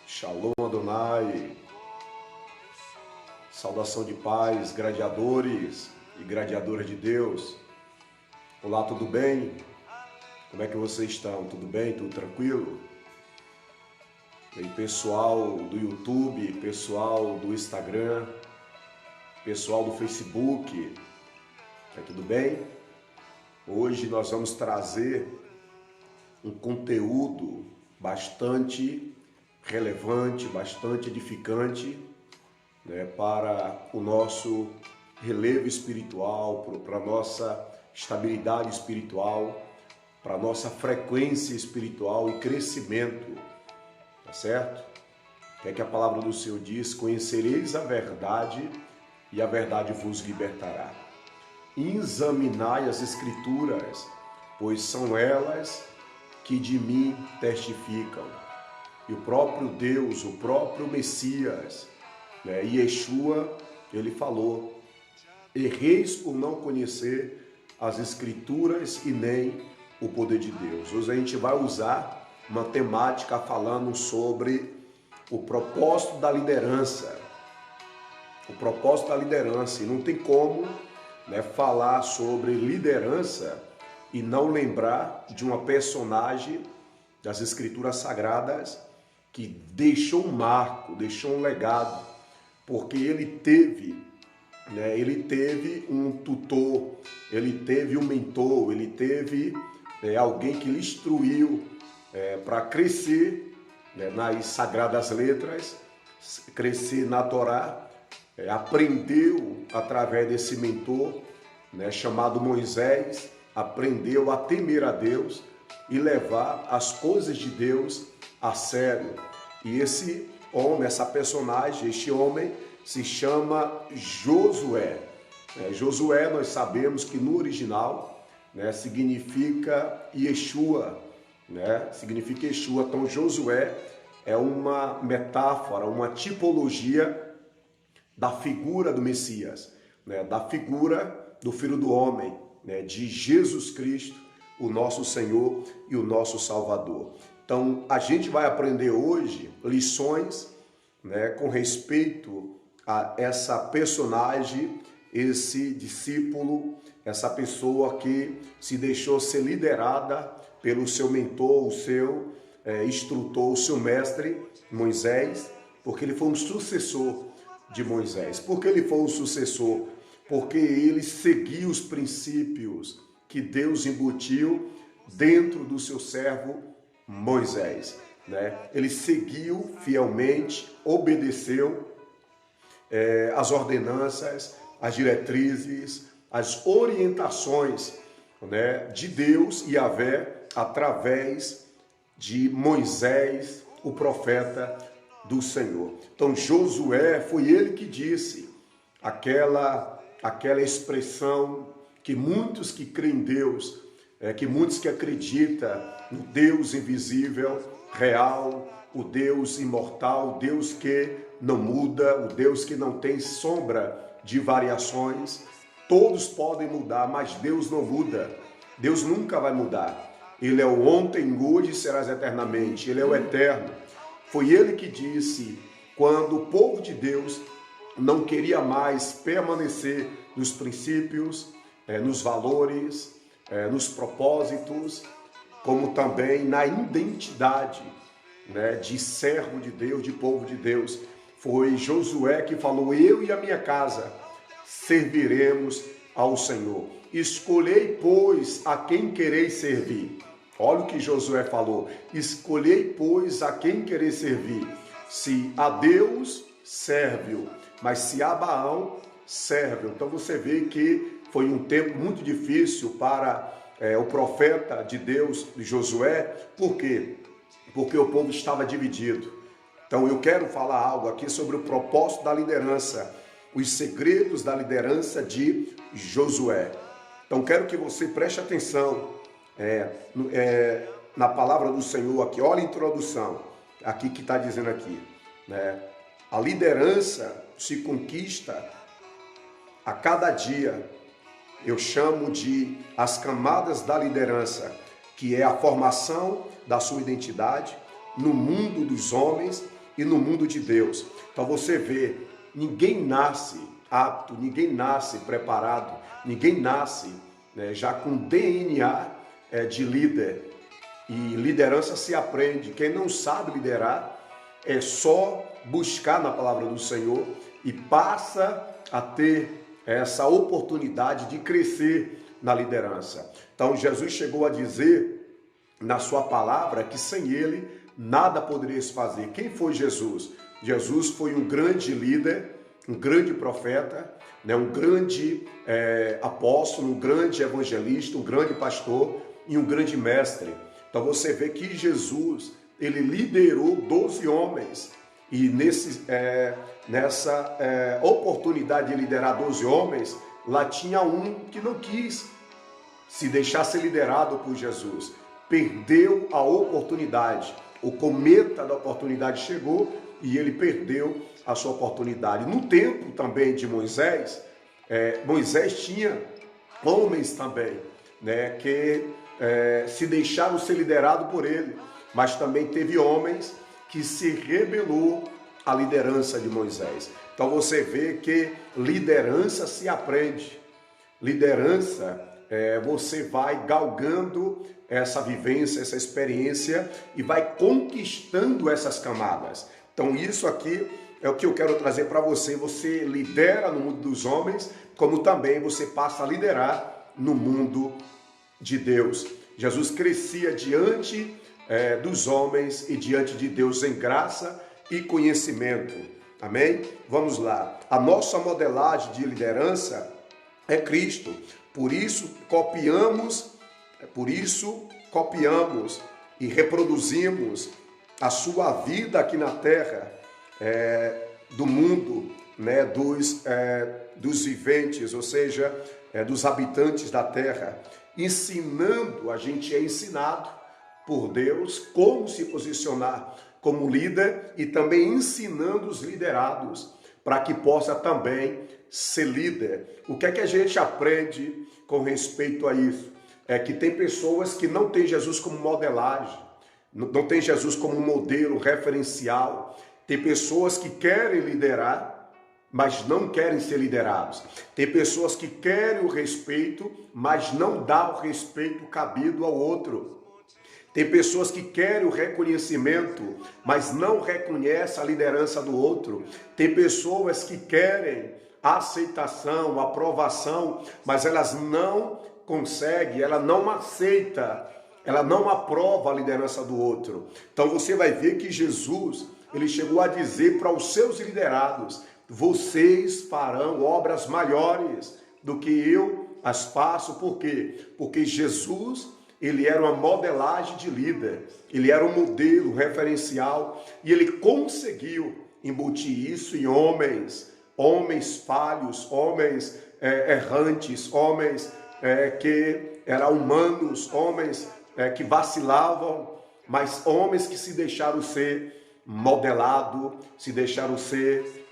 Shalom Adonai, saudação de paz, gladiadores e gladiadoras de Deus. Olá, tudo bem? Como é que vocês estão? Tudo bem? Tudo tranquilo? E aí, pessoal do YouTube, pessoal do Instagram, pessoal do Facebook, tudo bem? Hoje nós vamos trazer um conteúdo bastante relevante, bastante edificante, para o nosso relevo espiritual, para a nossa estabilidade espiritual, para a nossa frequência espiritual e crescimento, tá certo? O que é que a palavra do Senhor diz? Conhecereis a verdade e a verdade vos libertará. Examinai as Escrituras, pois são elas que de mim testificam. E o próprio Deus, o próprio Messias, Yeshua, ele falou: erreis por não conhecer as Escrituras e nem o poder de Deus. Hoje a gente vai usar uma temática falando sobre o propósito da liderança. O propósito da liderança. E não tem como falar sobre liderança e não lembrar de uma personagem das Escrituras Sagradas que deixou um marco, deixou um legado, porque ele teve um tutor, ele teve um mentor, ele teve alguém que lhe instruiu para crescer nas Sagradas Letras, crescer na Torá, aprendeu através desse mentor chamado Moisés, aprendeu a temer a Deus e levar as coisas de Deus a sério. E esse homem, essa personagem, este homem se chama Josué. Josué, nós sabemos que no original significa Yeshua, significa Yeshua. Então Josué é uma metáfora, uma tipologia da figura do Messias, da figura do Filho do Homem, de Jesus Cristo, o nosso Senhor e o nosso Salvador. Então, a gente vai aprender hoje lições com respeito a essa personagem, esse discípulo, essa pessoa que se deixou ser liderada pelo seu mentor, o seu instrutor, o seu mestre, Moisés, porque ele foi um sucessor de Moisés. Por que ele foi um sucessor? Porque ele seguiu os princípios que Deus embutiu dentro do seu servo Moisés. Ele seguiu fielmente, obedeceu as ordenanças, as diretrizes, as orientações de Deus e Yahvé através de Moisés, o profeta do Senhor. Então Josué, foi ele que disse aquela expressão que muitos que creem em Deus, que muitos que acreditam no Deus invisível, real, o Deus imortal, o Deus que não muda, o Deus que não tem sombra de variações. Todos podem mudar, mas Deus não muda. Deus nunca vai mudar. Ele é o ontem, hoje e serás eternamente. Ele é o eterno. Foi ele que disse, quando o povo de Deus não queria mais permanecer nos princípios, nos valores, nos propósitos, como também na identidade de servo de Deus, de povo de Deus. Foi Josué que falou: eu e a minha casa serviremos ao Senhor. Escolhei, pois, a quem quereis servir. Olha o que Josué falou: escolhei, pois, a quem quereis servir. Se a Deus, serve-o, mas se a Baal, serve-o. Então você vê que foi um tempo muito difícil para o profeta de Deus, Josué. Por quê? Porque o povo estava dividido. Então eu quero falar algo aqui sobre o propósito da liderança, os segredos da liderança de Josué. Então quero que você preste atenção na palavra do Senhor aqui. Olha a introdução aqui que está dizendo aqui. A liderança se conquista a cada dia. Eu chamo de as camadas da liderança, que é a formação da sua identidade, no mundo dos homens e no mundo de Deus. Então você vê, ninguém nasce apto, ninguém nasce preparado, ninguém nasce, né, já com DNA de líder. E liderança se aprende. Quem não sabe liderar é só buscar na palavra do Senhor e passa a ter essa oportunidade de crescer na liderança. Então Jesus chegou a dizer na sua palavra que sem ele nada poderias fazer. Quem foi Jesus? Jesus foi um grande líder, um grande profeta, né, um grande apóstolo, um grande evangelista, um grande pastor e um grande mestre. Então você vê que Jesus, ele liderou 12 homens e nessa oportunidade de liderar 12 homens, lá tinha um que não quis se deixar ser liderado por Jesus. Perdeu a oportunidade. O cometa da oportunidade chegou e ele perdeu a sua oportunidade. No tempo também de Moisés, Moisés tinha homens também, né, que se deixaram ser liderados por ele, mas também teve homens que se rebelou à liderança de Moisés. Então você vê que liderança se aprende. Liderança, você vai galgando essa vivência, essa experiência e vai conquistando essas camadas. Então isso aqui é o que eu quero trazer para você. Você lidera no mundo dos homens, como também você passa a liderar no mundo de Deus. Jesus crescia diante dos homens e diante de Deus em graça e conhecimento. Amém? Vamos lá. A nossa modelagem de liderança é Cristo. Por isso copiamos e reproduzimos a sua vida aqui na terra, do mundo, né, dos viventes, ou seja, dos habitantes da terra. Ensinando, a gente é ensinado por Deus como se posicionar como líder e também ensinando os liderados para que possa também ser líder. O que é que a gente aprende com respeito a isso? É que tem pessoas que não têm Jesus como modelagem, não tem Jesus como modelo, referencial. Tem pessoas que querem liderar, mas não querem ser liderados. Tem pessoas que querem o respeito, mas não dá o respeito cabido ao outro. Tem pessoas que querem o reconhecimento, mas não reconhecem a liderança do outro. Tem pessoas que querem a aceitação, a aprovação, mas elas não conseguem, ela não aceita, ela não aprova a liderança do outro. Então você vai ver que Jesus, ele chegou a dizer para os seus liderados: vocês farão obras maiores do que eu as faço. Por quê? Porque Jesus, ele era uma modelagem de líder, ele era um modelo, referencial, e ele conseguiu embutir isso em homens falhos, homens errantes, homens que eram humanos, homens que vacilavam, mas homens que se deixaram ser modelado, se deixaram ser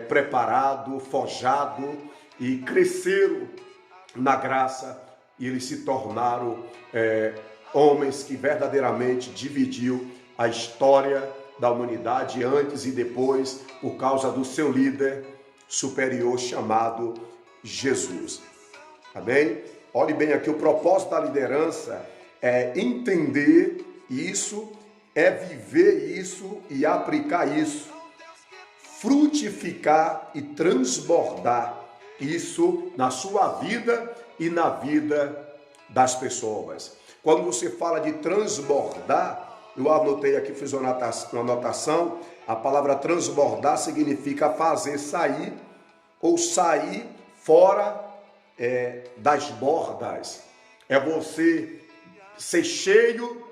preparado, forjado e cresceram na graça, e eles se tornaram homens que verdadeiramente dividiu a história da humanidade antes e depois, por causa do seu líder superior chamado Jesus. Amém? Olhe bem aqui, o propósito da liderança é entender isso, é viver isso e aplicar isso, frutificar e transbordar isso na sua vida e na vida das pessoas. Quando você fala de transbordar, eu anotei aqui, fiz uma anotação, a palavra transbordar significa fazer sair ou sair fora das bordas. É você ser cheio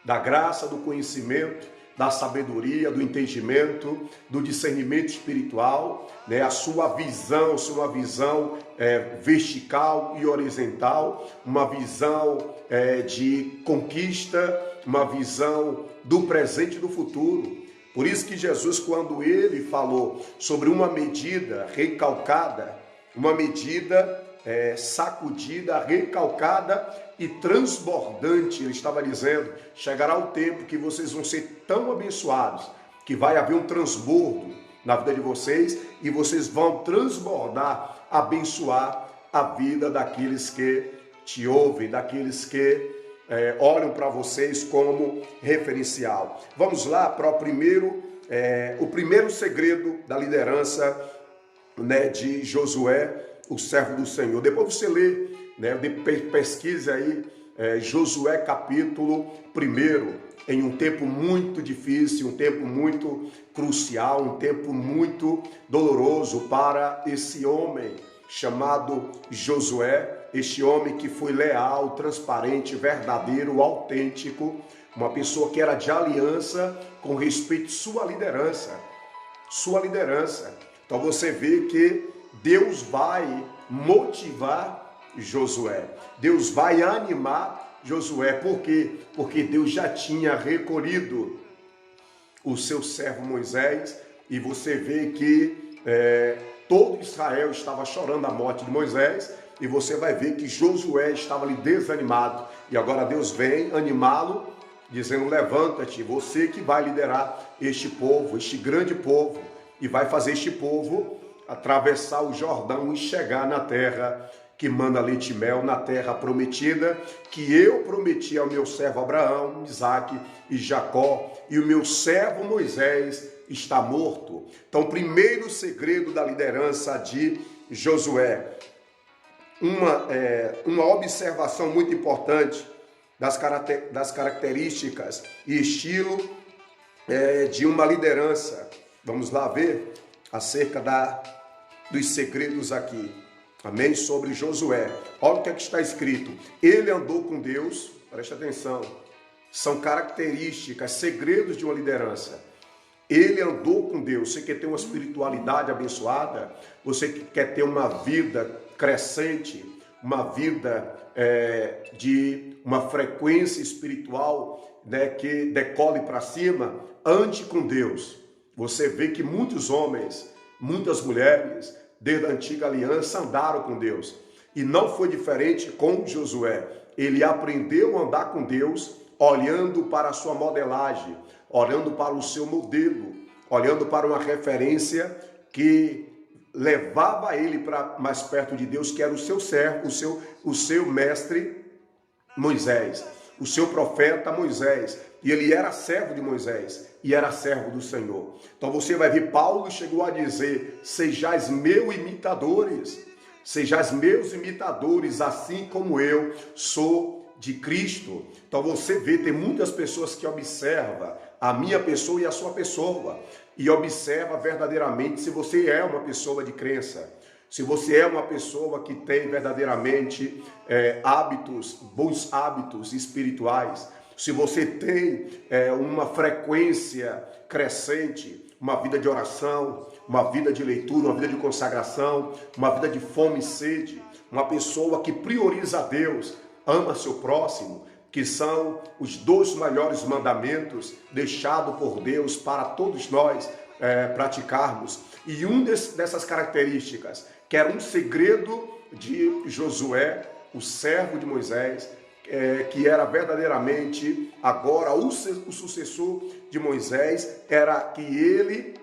da graça, do conhecimento, da sabedoria, do entendimento, do discernimento espiritual, né? A sua visão vertical e horizontal, uma visão de conquista, uma visão do presente e do futuro. Por isso que Jesus, quando ele falou sobre uma medida recalcada, uma medida sacudida, recalcada e transbordante. Ele estava dizendo, chegará o tempo que vocês vão ser tão abençoados, que vai haver um transbordo na vida de vocês e vocês vão transbordar, abençoar a vida daqueles que te ouvem, daqueles que olham para vocês como referencial. Vamos lá para o primeiro segredo da liderança, né, de Josué, o servo do Senhor. Depois você lê, né, pesquise aí Josué capítulo 1, em um tempo muito difícil, um tempo muito crucial, um tempo muito doloroso para esse homem chamado Josué, este homem que foi leal, transparente, verdadeiro, autêntico, uma pessoa que era de aliança com respeito à sua liderança. Sua liderança. Então você vê que Deus vai motivar Josué. Deus vai animar Josué. Por quê? Porque Deus já tinha recolhido o seu servo Moisés. E você vê que todo Israel estava chorando a morte de Moisés. E você vai ver que Josué estava ali desanimado. E agora Deus vem animá-lo, dizendo, levanta-te, você que vai liderar este povo, este grande povo. E vai fazer este povo atravessar o Jordão e chegar na terra que manda leite e mel, na terra prometida, que eu prometi ao meu servo Abraão, Isaque e Jacó, e o meu servo Moisés está morto. Então, primeiro segredo da liderança de Josué, uma observação muito importante das características e estilo de uma liderança. Vamos lá ver acerca dos segredos aqui. Amém? Sobre Josué. Olha o que está escrito. Ele andou com Deus, preste atenção, são características, segredos de uma liderança. Ele andou com Deus. Você quer ter uma espiritualidade abençoada? Você quer ter uma vida crescente, uma vida de uma frequência espiritual, né, que decole para cima? Ande com Deus. Você vê que muitos homens, muitas mulheres, desde a antiga aliança, andaram com Deus. E não foi diferente com Josué. Ele aprendeu a andar com Deus, olhando para a sua modelagem, olhando para o seu modelo, olhando para uma referência que levava ele para mais perto de Deus, que era o seu servo, o seu mestre Moisés, o seu profeta Moisés. E ele era servo de Moisés e era servo do Senhor. Então você vai ver, Paulo chegou a dizer, sejais meus imitadores, assim como eu sou de Cristo. Então você vê, tem muitas pessoas que observam a minha pessoa e a sua pessoa, e observa verdadeiramente se você é uma pessoa de crença, se você é uma pessoa que tem verdadeiramente bons hábitos espirituais, se você tem uma frequência crescente, uma vida de oração, uma vida de leitura, uma vida de consagração, uma vida de fome e sede, uma pessoa que prioriza a Deus, ama seu próximo, que são os 2 maiores mandamentos deixados por Deus para todos nós praticarmos. E dessas características, que era um segredo de Josué, o servo de Moisés, que era verdadeiramente agora o sucessor de Moisés, era que ele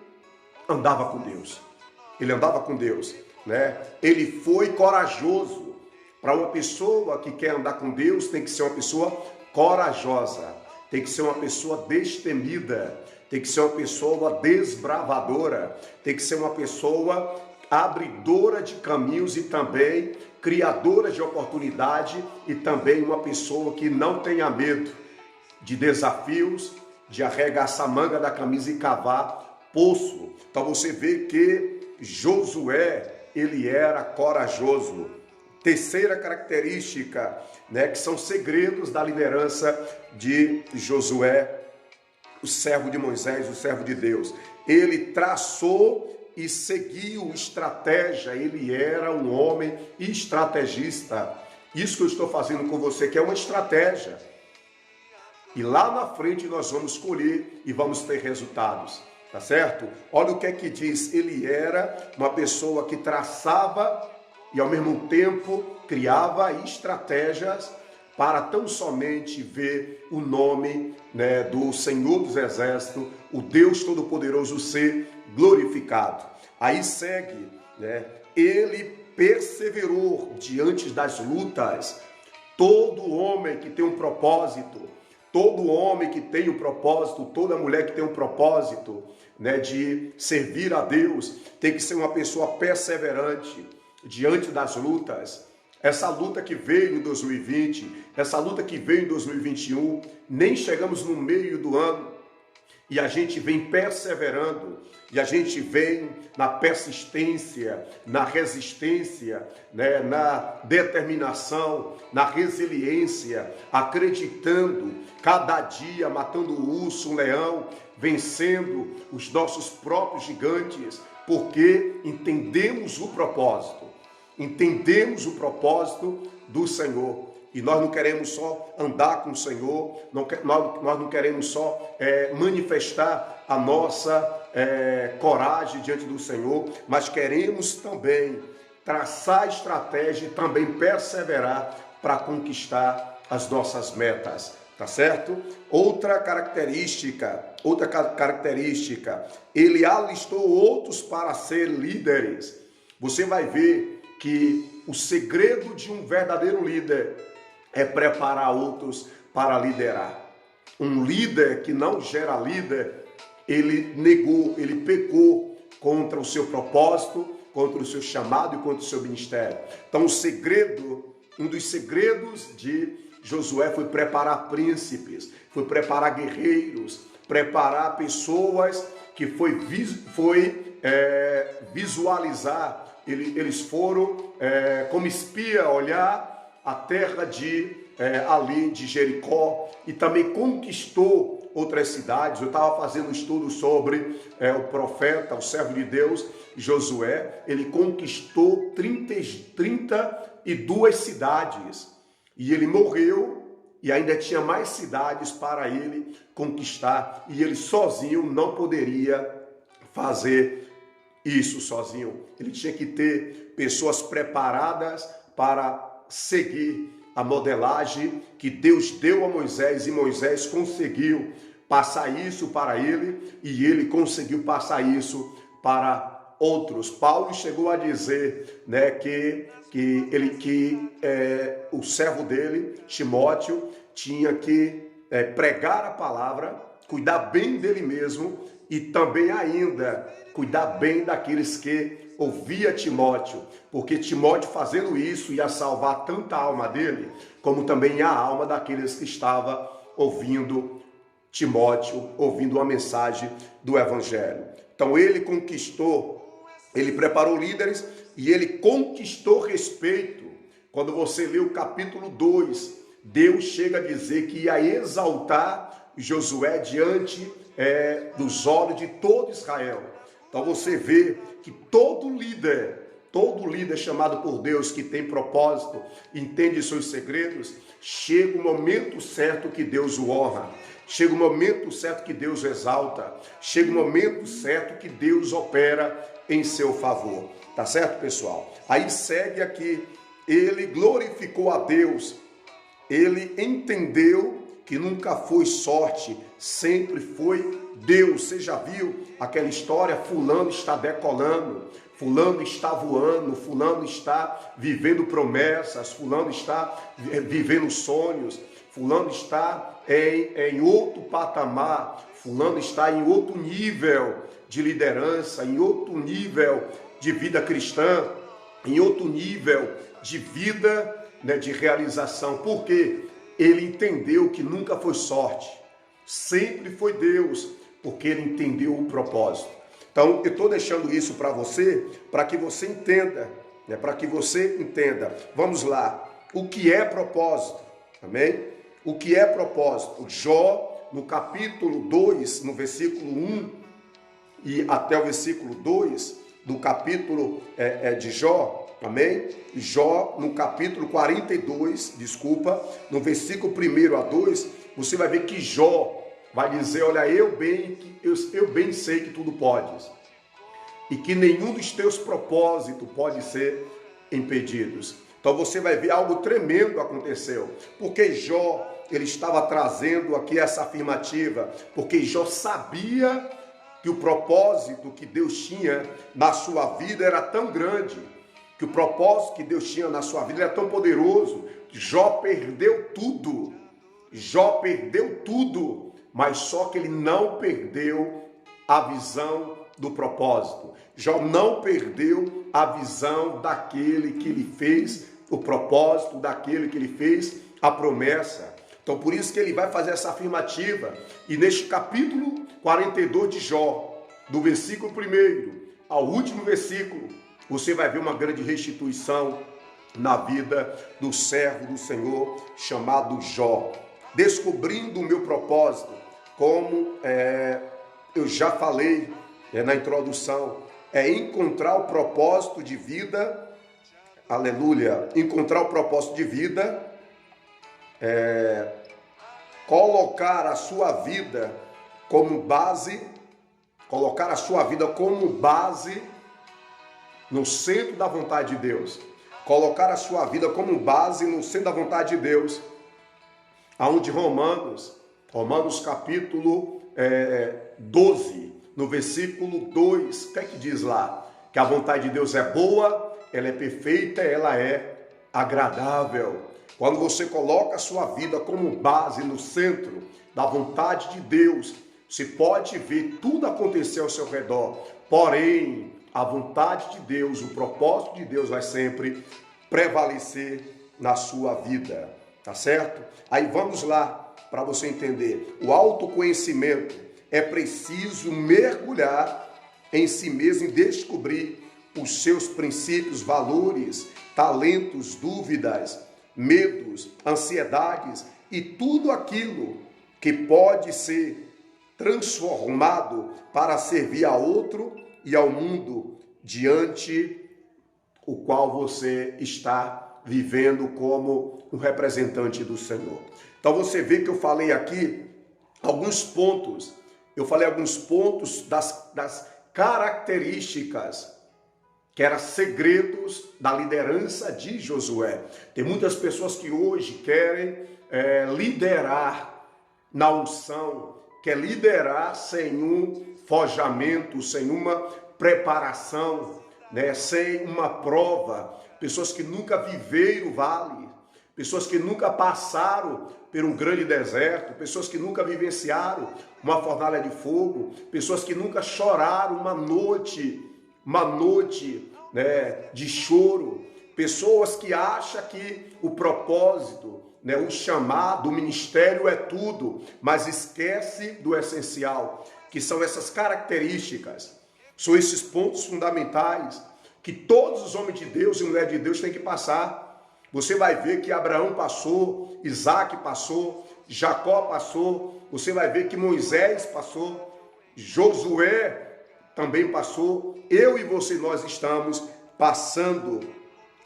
andava com Deus. Ele andava com Deus, né? Ele foi corajoso. Para uma pessoa que quer andar com Deus, tem que ser uma pessoa corajosa, tem que ser uma pessoa destemida, tem que ser uma pessoa desbravadora, tem que ser uma pessoa abridora de caminhos e também criadora de oportunidade, e também uma pessoa que não tenha medo de desafios, de arregaçar a manga da camisa e cavar poço. Então você vê que Josué, ele era corajoso. Terceira característica, né, que são segredos da liderança de Josué, o servo de Moisés, o servo de Deus. Ele traçou e seguiu estratégia, ele era um homem estrategista. Isso que eu estou fazendo com você, que é uma estratégia. E lá na frente nós vamos colher e vamos ter resultados, tá certo? Olha o que é que diz, ele era uma pessoa que traçava e ao mesmo tempo criava estratégias para tão somente ver o nome, né, do Senhor dos Exércitos, o Deus Todo-Poderoso, ser glorificado. Aí segue, né, ele perseverou diante das lutas. Todo homem que tem um propósito, todo homem que tem um propósito, toda mulher que tem um propósito, né, de servir a Deus, tem que ser uma pessoa perseverante diante das lutas. Essa luta que veio em 2020, essa luta que veio em 2021, nem chegamos no meio do ano e a gente vem perseverando, e a gente vem na persistência, na resistência, né, na determinação, na resiliência, acreditando, cada dia matando um urso, um leão, vencendo os nossos próprios gigantes, porque entendemos o propósito. Entendemos o propósito do Senhor. E nós não queremos só andar com o Senhor, nós não queremos só manifestar a nossa coragem diante do Senhor, mas queremos também traçar estratégia e também perseverar para conquistar as nossas metas, tá certo? Outra característica, ele alistou outros para ser líderes. Você vai ver que o segredo de um verdadeiro líder é preparar outros para liderar. Um líder que não gera líder, ele negou, ele pecou contra o seu propósito, contra o seu chamado e contra o seu ministério. Então um dos segredos de Josué foi preparar príncipes, foi preparar guerreiros, preparar pessoas que foi visualizar. Eles foram como espia olhar a terra ali de Jericó, e também conquistou outras cidades. Eu estava fazendo um estudo sobre o profeta, o servo de Deus, Josué. Ele conquistou 32 cidades, e ele morreu, e ainda tinha mais cidades para ele conquistar, e ele sozinho não poderia fazer isso sozinho. Ele tinha que ter pessoas preparadas para seguir a modelagem que Deus deu a Moisés, e Moisés conseguiu passar isso para ele, e ele conseguiu passar isso para outros. Paulo chegou a dizer, né, que o servo dele, Timóteo, tinha que pregar a palavra, cuidar bem dele mesmo e também ainda cuidar bem daqueles que ouvia Timóteo, porque Timóteo fazendo isso ia salvar tanto a alma dele, como também a alma daqueles que estavam ouvindo Timóteo, ouvindo a mensagem do Evangelho. Então ele conquistou, ele preparou líderes e ele conquistou respeito. Quando você lê o capítulo 2, Deus chega a dizer que ia exaltar Josué diante dos olhos de todo Israel. Então você vê que todo líder chamado por Deus, que tem propósito, entende seus segredos, chega o momento certo que Deus o honra, chega o momento certo que Deus o exalta, chega o momento certo que Deus opera em seu favor. Tá certo, pessoal? Aí segue aqui, ele glorificou a Deus, ele entendeu que nunca foi sorte, sempre foi Deus. Você já viu aquela história? Fulano está decolando, fulano está voando, fulano está vivendo promessas, fulano está vivendo sonhos, fulano está em outro patamar, fulano está em outro nível de liderança, em outro nível de vida cristã, em outro nível de vida, né, de realização. Por quê? Ele entendeu que nunca foi sorte, sempre foi Deus, porque ele entendeu o propósito. Então, eu estou deixando isso para que você entenda, né? Para que você entenda. Vamos lá. O que é propósito? Amém? O que é propósito? Jó, no capítulo 2, no versículo 1 e até o versículo 2 do capítulo de Jó, amém? Jó, no capítulo 42, no versículo 1 a 2, você vai ver que Jó vai dizer, olha, eu bem sei que tudo podes, e que nenhum dos teus propósitos pode ser impedidos. Então você vai ver algo tremendo aconteceu, porque Jó, ele estava trazendo aqui essa afirmativa, porque Jó sabia que o propósito que Deus tinha na sua vida era tão grande, que o propósito que Deus tinha na sua vida era tão poderoso. Jó perdeu tudo, mas só que ele não perdeu a visão do propósito. Jó não perdeu a visão daquele que lhe fez o propósito, daquele que lhe fez a promessa. Então por isso que ele vai fazer essa afirmativa. E neste capítulo 42 de Jó, do versículo 1 ao último versículo, você vai ver uma grande restituição na vida do servo do Senhor chamado Jó. Descobrindo o meu propósito, como eu já falei na introdução, é encontrar o propósito de vida, aleluia, encontrar o propósito de vida, colocar a sua vida como base, no centro da vontade de Deus, colocar a sua vida como base no centro da vontade de Deus, aonde Romanos capítulo 12, no versículo 2, o que é que diz lá? Que a vontade de Deus é boa, ela é perfeita, ela é agradável. Quando você coloca a sua vida como base no centro da vontade de Deus, você pode ver tudo acontecer ao seu redor, porém, a vontade de Deus, o propósito de Deus vai sempre prevalecer na sua vida, tá certo? Aí vamos lá para você entender. O autoconhecimento é preciso mergulhar em si mesmo e descobrir os seus princípios, valores, talentos, dúvidas, medos, ansiedades e tudo aquilo que pode ser transformado para servir a outro e ao mundo diante o qual você está vivendo como um representante do Senhor. Então você vê que eu falei aqui alguns pontos, das características que eram segredos da liderança de Josué. Tem muitas pessoas que hoje querem liderar na unção, quer liderar sem um forjamento, sem uma preparação, sem uma prova. Pessoas que nunca viveram o vale, pessoas que nunca passaram por um grande deserto, pessoas que nunca vivenciaram uma fornalha de fogo, pessoas que nunca choraram uma noite de choro, pessoas que acham que o propósito, o chamado, o ministério é tudo, mas esquece do essencial, que são essas características, são esses pontos fundamentais que todos os homens de Deus e mulheres de Deus têm que passar. Você vai ver que Abraão passou, Isaac passou, Jacó passou, você vai ver que Moisés passou, Josué também passou, eu e você, nós estamos passando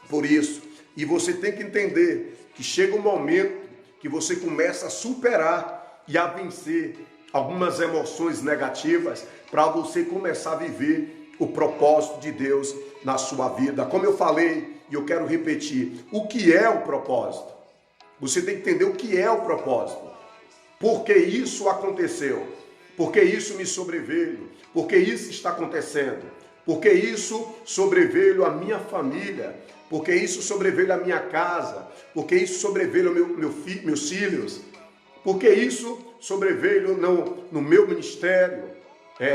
por isso. E você tem que entender que chega um momento que você começa a superar e a vencer algumas emoções negativas para você começar a viver o propósito de Deus na sua vida. Como eu falei, e eu quero repetir, o que é o propósito? Você tem que entender o que é o propósito. Por que isso aconteceu? Por que isso me sobreveio? Por que isso está acontecendo? Por que isso sobreveio à minha família? Por que isso sobreveio à minha casa? Por que isso sobreveio aos meus filhos? Por que isso sobreveio no meu ministério,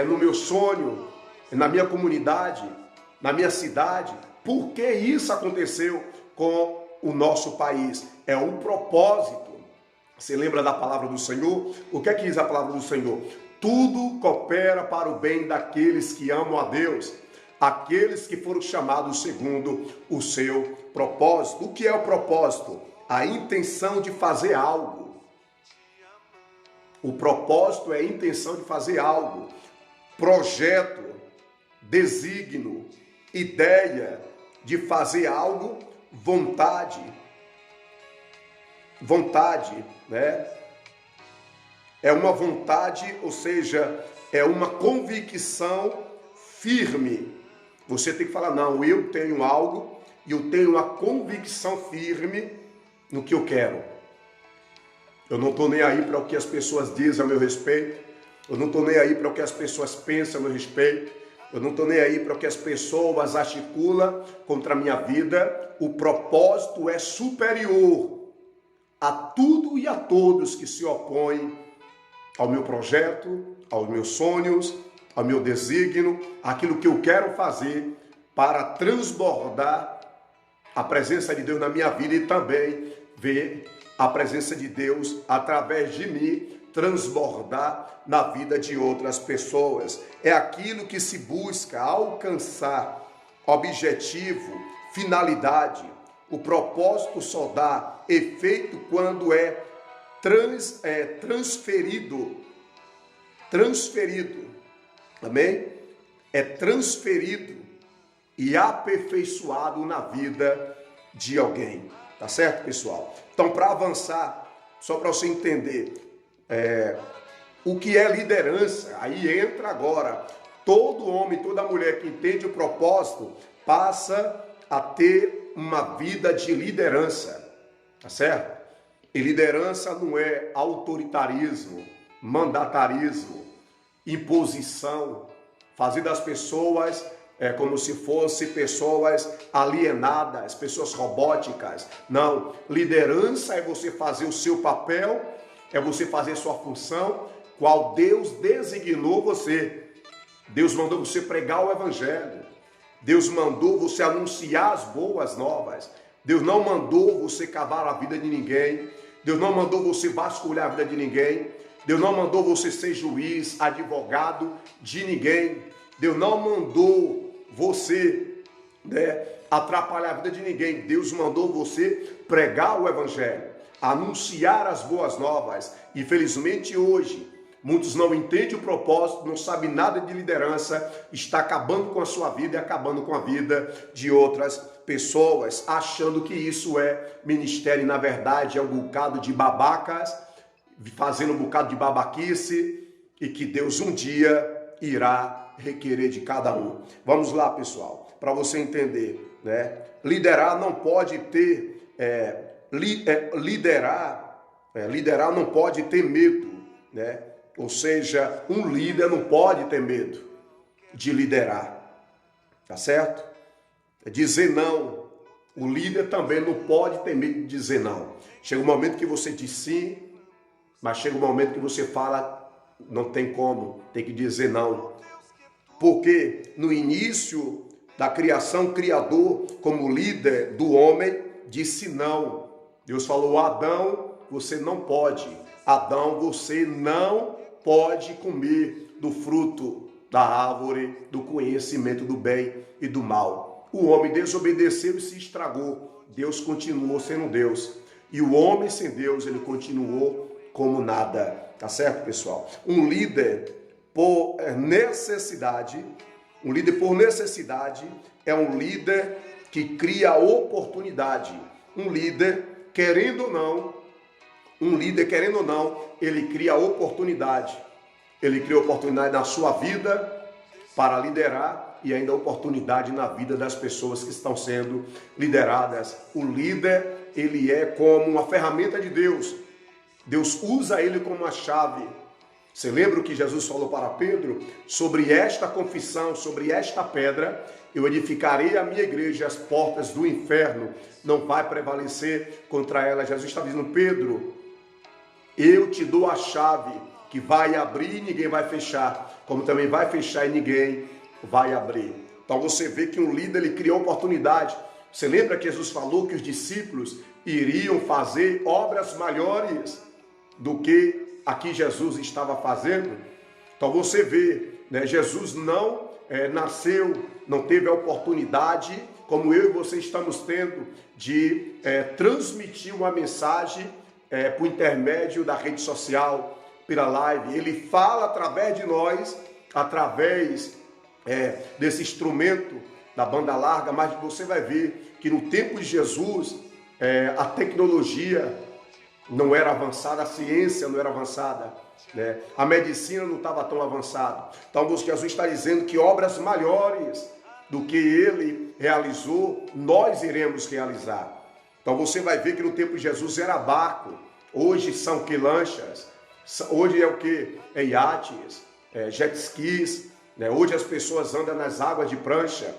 no meu sonho, na minha comunidade, na minha cidade? Por que isso aconteceu com o nosso país? É um propósito. Você lembra da palavra do Senhor? O que é que diz a palavra do Senhor? Tudo coopera para o bem daqueles que amam a Deus, aqueles que foram chamados segundo o seu propósito. O que é o propósito? A intenção de fazer algo. O propósito é a intenção de fazer algo. Projeto, desígnio, ideia de fazer algo, vontade. Vontade, né? É uma vontade, ou seja, é uma convicção firme. Você tem que falar, não, eu tenho algo, e eu tenho uma convicção firme no que eu quero. Eu não estou nem aí para o que as pessoas dizem a meu respeito. Eu não estou nem aí para o que as pessoas pensam a meu respeito. Eu não estou nem aí para o que as pessoas articulam contra a minha vida. O propósito é superior a tudo e a todos que se opõem ao meu projeto, aos meus sonhos, ao meu desígnio, aquilo que eu quero fazer para transbordar a presença de Deus na minha vida e também ver a presença de Deus através de mim transbordar na vida de outras pessoas. É aquilo que se busca alcançar, objetivo, finalidade. O propósito só dá efeito quando é transferido. Amém? É transferido e aperfeiçoado na vida de alguém. Tá certo, pessoal? Então, para avançar, só para você entender o que é liderança, aí entra agora todo homem, toda mulher que entende o propósito passa a ter uma vida de liderança, tá certo? E liderança não é autoritarismo, mandatarismo, imposição, fazer das pessoas como se fossem pessoas alienadas, pessoas robóticas. Não, liderança é você fazer o seu papel, é você fazer sua função, qual Deus designou você. Deus mandou você pregar o evangelho. Deus mandou você anunciar as boas novas. Deus não mandou você cavar a vida de ninguém. Deus não mandou você vasculhar a vida de ninguém. Deus não mandou você ser juiz, advogado de ninguém. Deus não mandou você atrapalhar a vida de ninguém. Deus mandou você pregar o evangelho, anunciar as boas novas. Infelizmente hoje, muitos não entendem o propósito, não sabem nada de liderança, está acabando com a sua vida e acabando com a vida de outras pessoas, achando que isso é ministério e na verdade é um bocado de babacas, fazendo um bocado de babaquice e que Deus um dia irá requerer de cada um. Vamos lá, pessoal, para você entender, né? Liderar não pode ter, liderar não pode ter medo, né? Ou seja, um líder não pode ter medo de liderar, tá certo? Dizer não. O líder também não pode ter medo de dizer não. Chega um momento que você diz sim, mas chega um momento que você fala, não tem como, tem que dizer não. Porque no início da criação, o Criador, como líder do homem, disse não. Deus falou, Adão, você não pode. Adão, você não pode comer do fruto da árvore do conhecimento do bem e do mal. O homem desobedeceu e se estragou. Deus continuou sendo Deus. E o homem sem Deus, ele continuou como nada. Tá certo, pessoal? Um líder por necessidade é um líder que cria oportunidade. Um líder, querendo ou não, ele cria oportunidade. Ele cria oportunidade na sua vida para liderar e ainda oportunidade na vida das pessoas que estão sendo lideradas. O líder, ele é como uma ferramenta de Deus. Deus usa ele como uma chave. Você lembra o que Jesus falou para Pedro? Sobre esta confissão, sobre esta pedra, eu edificarei a minha igreja, as portas do inferno não vai prevalecer contra ela. Jesus está dizendo, Pedro, eu te dou a chave que vai abrir e ninguém vai fechar, como também vai fechar e ninguém vai abrir. Então você vê que um líder, ele criou oportunidade. Você lembra que Jesus falou que os discípulos iriam fazer obras maiores do que aqui Jesus estava fazendo? Então você vê, né, Jesus não nasceu, não teve a oportunidade, como eu e você estamos tendo, de transmitir uma mensagem por intermédio da rede social, pela live. Ele fala através de nós, através desse instrumento da banda larga, mas você vai ver que no tempo de Jesus, a tecnologia não era avançada, a ciência não era avançada, né? A medicina não estava tão avançada. Então Jesus está dizendo que obras maiores do que ele realizou, nós iremos realizar. Então você vai ver que no tempo de Jesus era barco, hoje são que lanchas, hoje é o que? É iates, jet skis, né? Hoje as pessoas andam nas águas de prancha.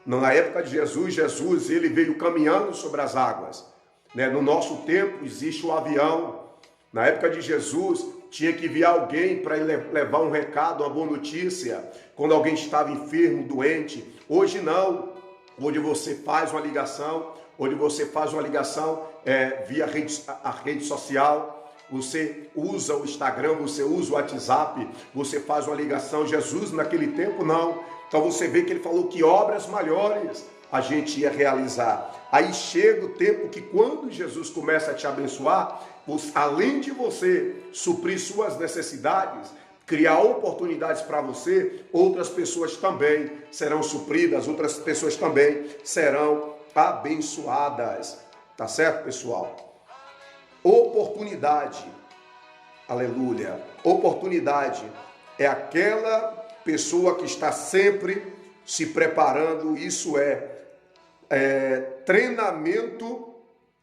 Na época de Jesus ele veio caminhando sobre as águas. Né? No nosso tempo existe o avião. Na época de Jesus tinha que vir alguém para levar um recado, uma boa notícia, quando alguém estava enfermo, doente. Hoje não. Hoje você faz uma ligação, via a rede social. Você usa o Instagram, você usa o WhatsApp, você faz uma ligação. Jesus naquele tempo não. Então você vê que ele falou que obras maiores a gente ia realizar. Aí chega o tempo que quando Jesus começa a te abençoar, além de você suprir suas necessidades, criar oportunidades para você, outras pessoas também serão supridas, outras pessoas também serão abençoadas. Tá certo, pessoal? Oportunidade, aleluia. Oportunidade é aquela pessoa que está sempre se preparando, isso treinamento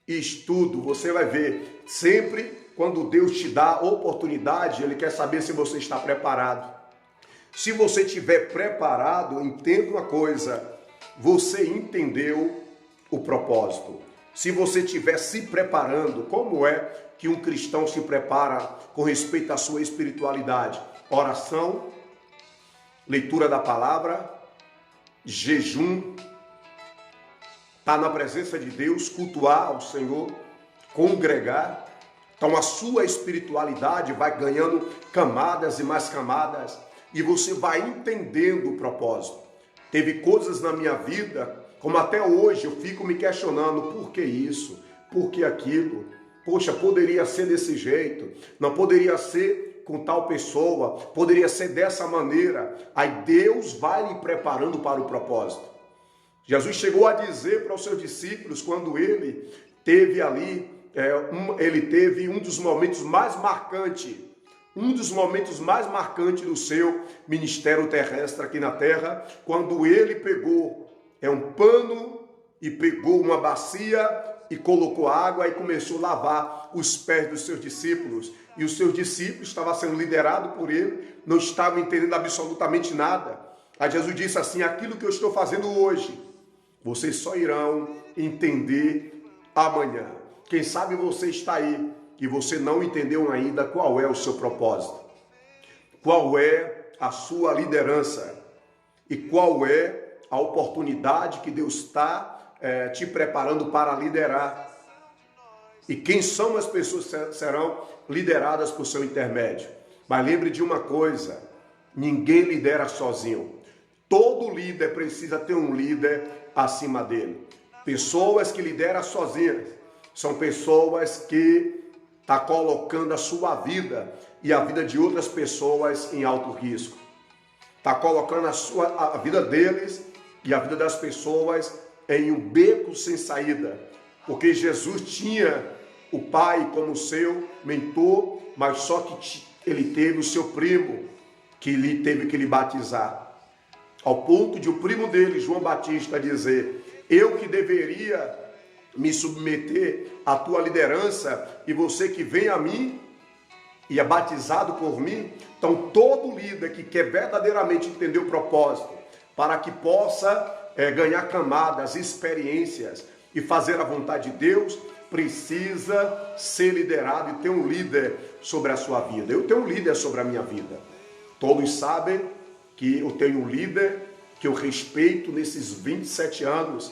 e estudo. Você vai ver, sempre quando Deus te dá oportunidade, Ele quer saber se você está preparado. Se você estiver preparado, entenda uma coisa, você entendeu o propósito. Se você estiver se preparando, como é que um cristão se prepara com respeito à sua espiritualidade? Oração, leitura da palavra, jejum, estar na presença de Deus, cultuar ao Senhor, congregar. Então a sua espiritualidade vai ganhando camadas e mais camadas e você vai entendendo o propósito. Teve coisas na minha vida, como até hoje eu fico me questionando, por que isso? Por que aquilo? Poxa, poderia ser desse jeito, não poderia ser com tal pessoa, poderia ser dessa maneira. Aí Deus vai lhe preparando para o propósito. Jesus chegou a dizer para os seus discípulos, quando ele teve ali, ele teve um dos momentos mais marcantes do seu ministério terrestre aqui na terra, quando ele pegou um pano e pegou uma bacia e colocou água e começou a lavar os pés dos seus discípulos. E os seus discípulos estavam sendo liderados por ele, não estavam entendendo absolutamente nada. Aí Jesus disse assim, aquilo que eu estou fazendo hoje, vocês só irão entender amanhã. Quem sabe você está aí e você não entendeu ainda qual é o seu propósito, qual é a sua liderança e qual é a oportunidade que Deus está te preparando para liderar. E quem são as pessoas que serão lideradas por seu intermédio. Mas lembre de uma coisa, ninguém lidera sozinho. Todo líder precisa ter um líder acima dele. Pessoas que lideram sozinhas são pessoas que estão colocando a sua vida e a vida de outras pessoas em alto risco. Está colocando a vida deles e a vida das pessoas em um beco sem saída. Porque Jesus tinha o pai como seu mentor, mas só que ele teve o seu primo que ele teve que lhe batizar. Ao ponto de o primo dele, João Batista, dizer, eu que deveria me submeter à tua liderança e você que vem a mim e é batizado por mim. Então todo líder que quer verdadeiramente entender o propósito, para que possa ganhar camadas, experiências e fazer a vontade de Deus, precisa ser liderado e ter um líder sobre a sua vida. Eu tenho um líder sobre a minha vida. Todos sabem que eu tenho um líder que eu respeito nesses 27 anos.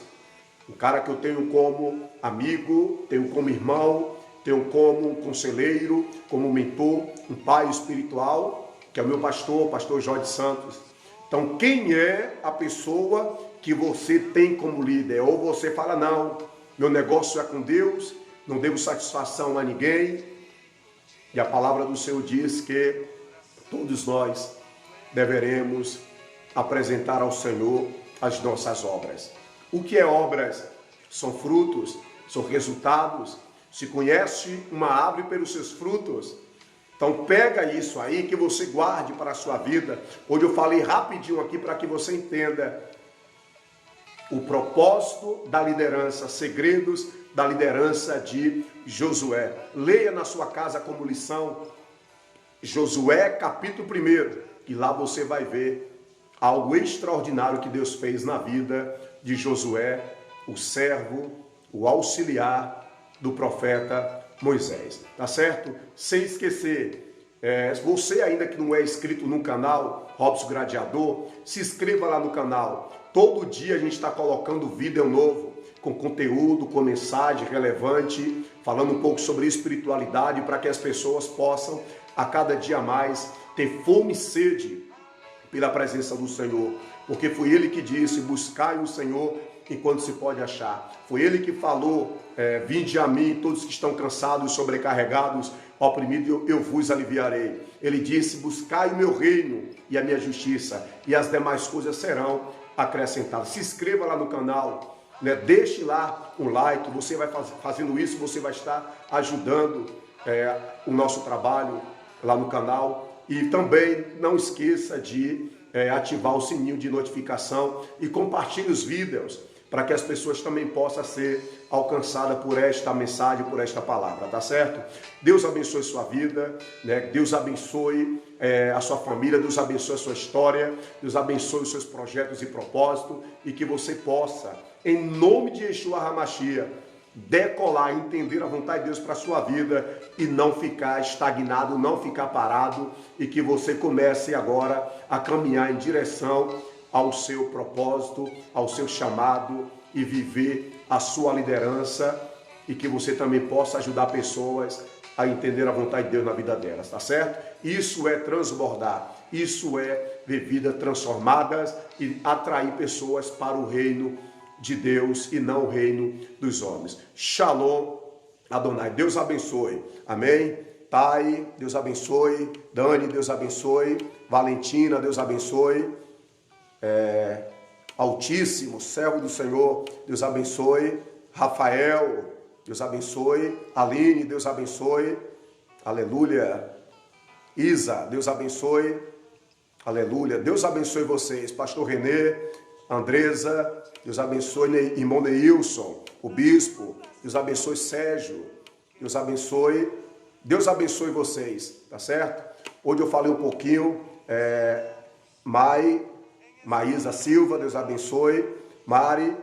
Um cara que eu tenho como amigo, tenho como irmão, tenho como conselheiro, como mentor, um pai espiritual, que é o meu pastor, pastor Jorge Santos. Então, quem é a pessoa que você tem como líder? Ou você fala, não, meu negócio é com Deus, não devo satisfação a ninguém. E a palavra do Senhor diz que todos nós deveremos apresentar ao Senhor as nossas obras. O que é obras? São frutos, são resultados. Se conhece uma árvore pelos seus frutos. Então pega isso aí que você guarde para a sua vida. Hoje eu falei rapidinho aqui para que você entenda. o propósito da liderança, segredos da liderança de Josué. Leia na sua casa como lição Josué capítulo 1, e lá você vai ver algo extraordinário que Deus fez na vida de Josué, o servo, o auxiliar do profeta Moisés. Tá certo? Sem esquecer, você ainda que não é inscrito no canal Robson Gladiador, se inscreva lá no canal. Todo dia a gente está colocando vídeo novo, com conteúdo, com mensagem relevante, falando um pouco sobre espiritualidade, para que as pessoas possam, a cada dia mais, ter fome e sede pela presença do Senhor. Porque foi Ele que disse, buscai o Senhor enquanto se pode achar. Foi Ele que falou, vinde a mim, todos que estão cansados, sobrecarregados, oprimidos, eu vos aliviarei. Ele disse, buscai o meu reino e a minha justiça, e as demais coisas serão acrescentadas. Se inscreva lá no canal, deixe lá um like. Você vai fazendo isso, você vai estar ajudando o nosso trabalho lá no canal. E também não esqueça de ativar o sininho de notificação e compartilhe os vídeos para que as pessoas também possam ser alcançadas por esta mensagem, por esta palavra, tá certo? Deus abençoe sua vida, Deus abençoe a sua família, Deus abençoe a sua história, Deus abençoe os seus projetos e propósitos, e que você possa, em nome de Yeshua HaMashiach, decolar, entender a vontade de Deus para a sua vida e não ficar estagnado, não ficar parado, e que você comece agora a caminhar em direção ao seu propósito, ao seu chamado, e viver a sua liderança, e que você também possa ajudar pessoas a entender a vontade de Deus na vida delas, tá certo? Isso é transbordar, isso é ver vidas transformadas e atrair pessoas para o reino de Deus e não o reino dos homens. Shalom Adonai. Deus abençoe. Amém? Thay, Deus abençoe. Dani, Deus abençoe. Valentina, Deus abençoe. Altíssimo, servo do Senhor, Deus abençoe. Rafael, Deus abençoe. Aline, Deus abençoe. Aleluia. Isa, Deus abençoe. Aleluia. Deus abençoe vocês. Pastor Renê, Andresa, Deus abençoe irmão Neilson, o bispo. Deus abençoe Sérgio. Deus abençoe. Deus abençoe vocês, tá certo? Hoje eu falei um pouquinho. Maísa Silva, Deus abençoe. Mari,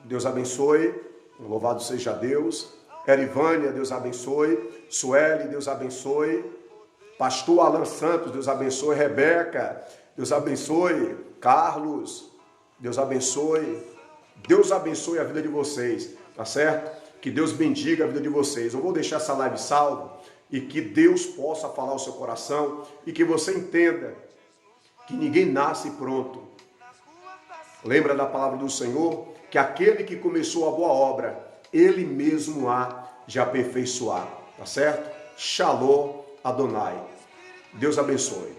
Deus abençoe. Louvado seja Deus. Erivânia, Deus abençoe. Sueli, Deus abençoe. Pastor Alan Santos, Deus abençoe. Rebeca, Deus abençoe. Carlos, Deus abençoe. Deus abençoe a vida de vocês, tá certo? Que Deus bendiga a vida de vocês. Eu vou deixar essa live salva e que Deus possa falar ao seu coração e que você entenda que ninguém nasce pronto. Lembra da palavra do Senhor? Que aquele que começou a boa obra, Ele mesmo há de aperfeiçoar, tá certo? Shalom Adonai. Deus abençoe.